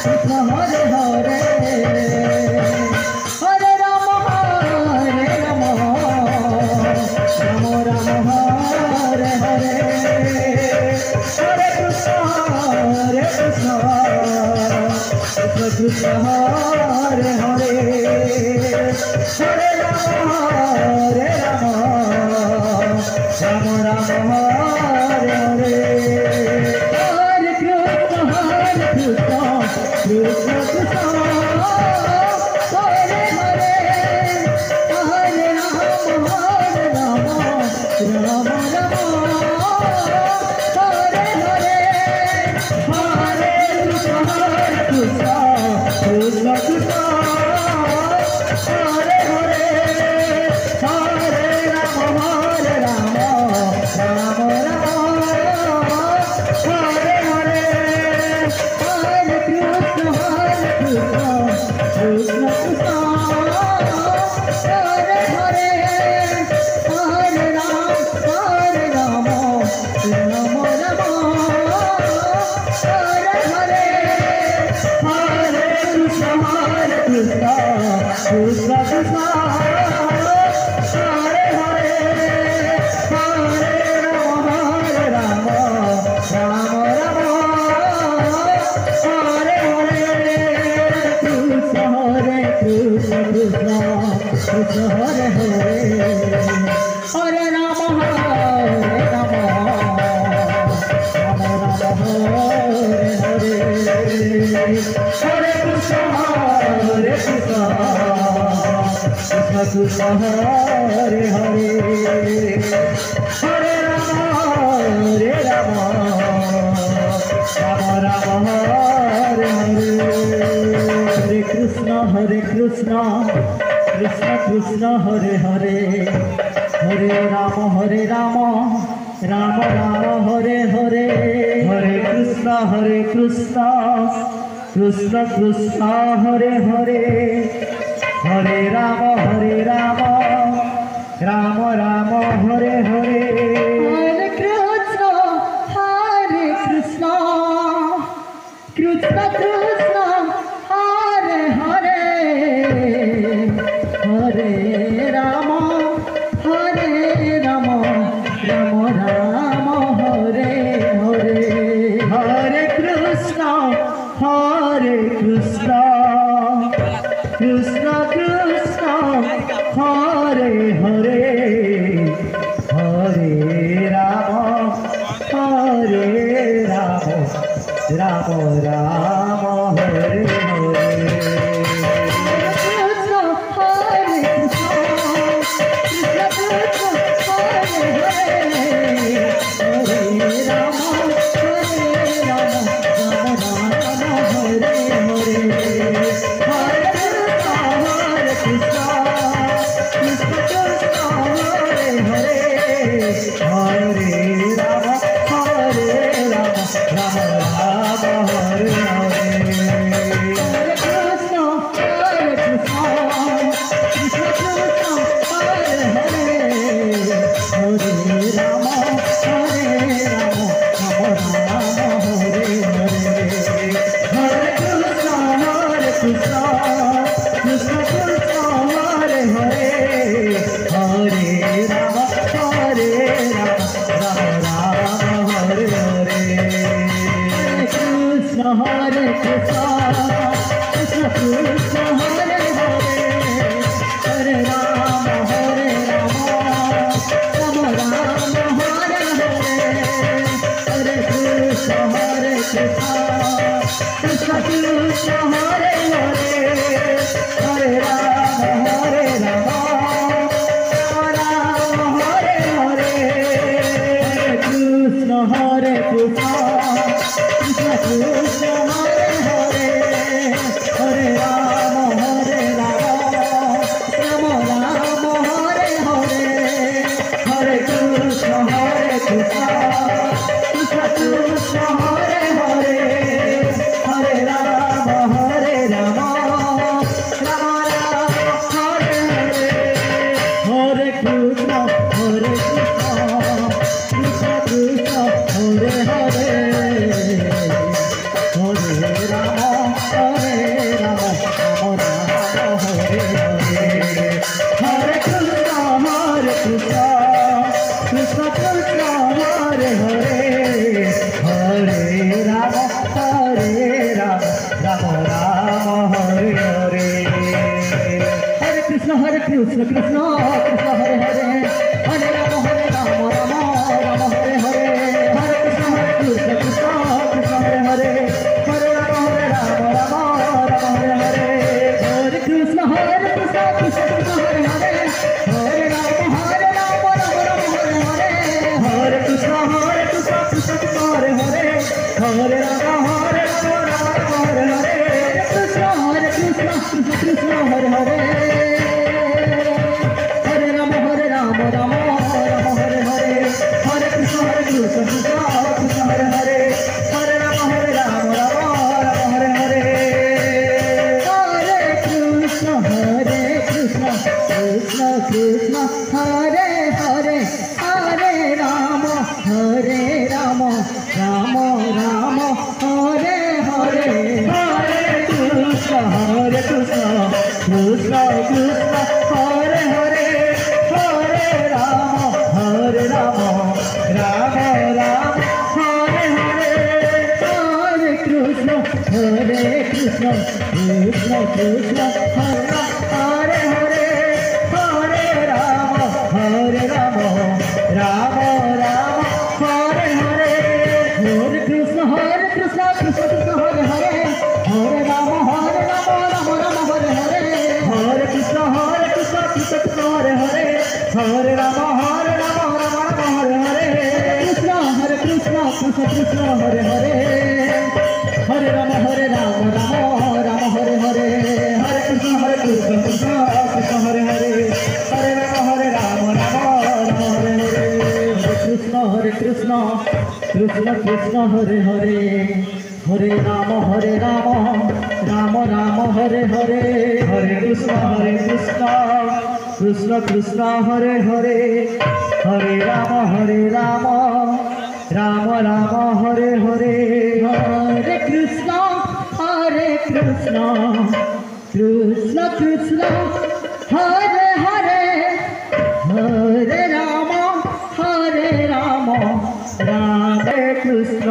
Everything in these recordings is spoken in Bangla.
Krishna Hare Hare Hare Rama Rama Rama Hare Hare Hare Krishna Krishna Krishna Hare Hare Hare Rama Rama Rama Hare Hare Hare Krishna Krishna Krishna Hare Hare Hare Rama Rama Rama Hare Hare Hare Krishna Krishna Krishna Hare Hare Hare Rama Rama Rama Hare Hare Hare Krishna Krishna Krishna Hare Hare Hare Rama Rama Rama Hare Hare Hare Krishna Krishna Krishna Krishna Hare Hare Hare Rama Rama Rama Hare Hare Krishna Krishna Krishna Hare Hare Hare Rama Rama Hare Hare Hare Krishna Krishna Krishna Hare Hare Hare Rama Rama Rama Hare Hare Hare Krishna Krishna Krishna Hare Hare Hare Rama Rama Rama Hare Hare Hare Krishna Krishna Krishna Hare Hare Hare Rama Rama Rama Hare Hare Hare Krishna Krishna Krishna Hare Hare Hare Rama Rama Rama Hare Hare Hare Krishna Krishna Krishna Hare Hare Hare Rama Rama Rama Hare Hare Hare Krishna Krishna Krishna Hare Hare Hare Ram Ram Ram Hare Hare Hare Krishna Krishna Krishna Hare Hare Hare Ram Ram Hare Hare Hare Krishna Krishna Krishna Hare Hare Hare Ram Hare Hare Hare Krishna Krishna Hare Hare Hare Ram Hare Hare Krishna Krishna Hare Hare Hare Ram Ram Hare Hare Hare Krishna Krishna Hare Hare Hare Ram Ram Hare Hare Hare Krishna Krishna Krishna Hare Hare Hare Ram Ram Ram Hare Hare Hare Krishna Krishna Krishna Hare Hare Hare Ram Ram Ram Hare Hare Hare Krishna Krishna Krishna Hare Hare Hare Ram Ram Ram Hare Hare Hare Krishna Krishna Krishna Hare Hare Hare Ram Ram Hare Hare Hare Krishna Krishna Hare Hare Hare Ram Hare Hare Krishna Krishna Krishna Hare Hare Hare Ram Ram Hare Hare Hare Krishna Krishna Krishna Hare Hare Hare Ram Ram Hare Hare Hare Krishna Krishna Krishna Hare Hare Hare Ram Ram Ram Hare Hare Hare Krishna Krishna Krishna Hare Hare Hare Ram Ram Ram Hare Hare Hare Krishna Krishna Krishna Hare Hare Hare Ram Ram Krishna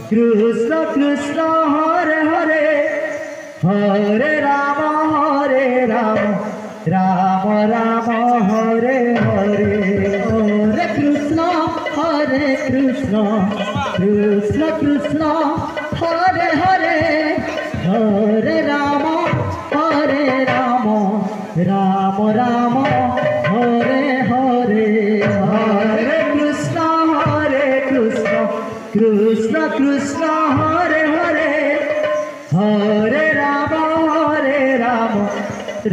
Krishna Hare Hare Hare Ram Ram Ram Hare Hare Hare Krishna Krishna Krishna Hare Hare Hare Ram Ram Ram Hare Hare Hare Krishna Krishna Krishna Hare Hare Hare Ram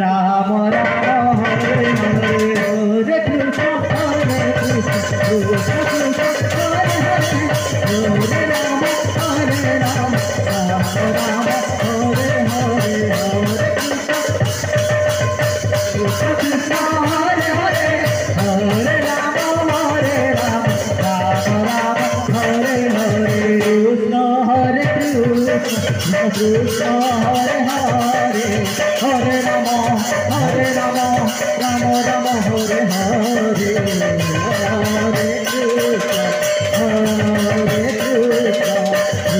Ram Ram Hare Hare Hare Krishna Krishna Hare Hare Hare Ram Ram Ram Hare Hare Hare Krishna Krishna Hare Hare Hare Ram Ram Ram Hare Hare Krishna Hare Hare Hare Ram Ram Ram Hare Hare Hare Krishna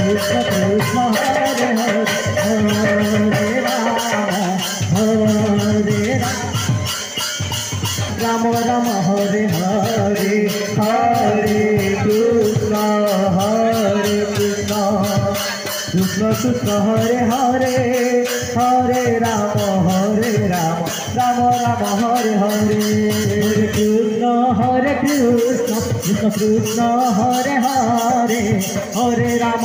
Krishna Krishna Hare Hare Hare Ram Ram Hare Hare Hare Krishna Krishna Krishna Hare Hare Hare Ram Ram Ram Hare Hare Krishna Krishna Krishna Hare Hare Hare Ram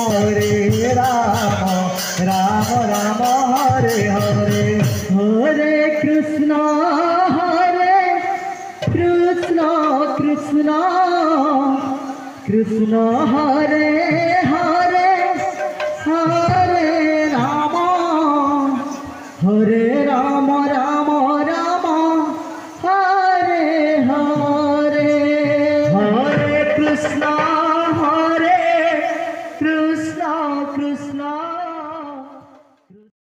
Ram Ram Hare Hare Hare Krishna Krishna Krishna Hare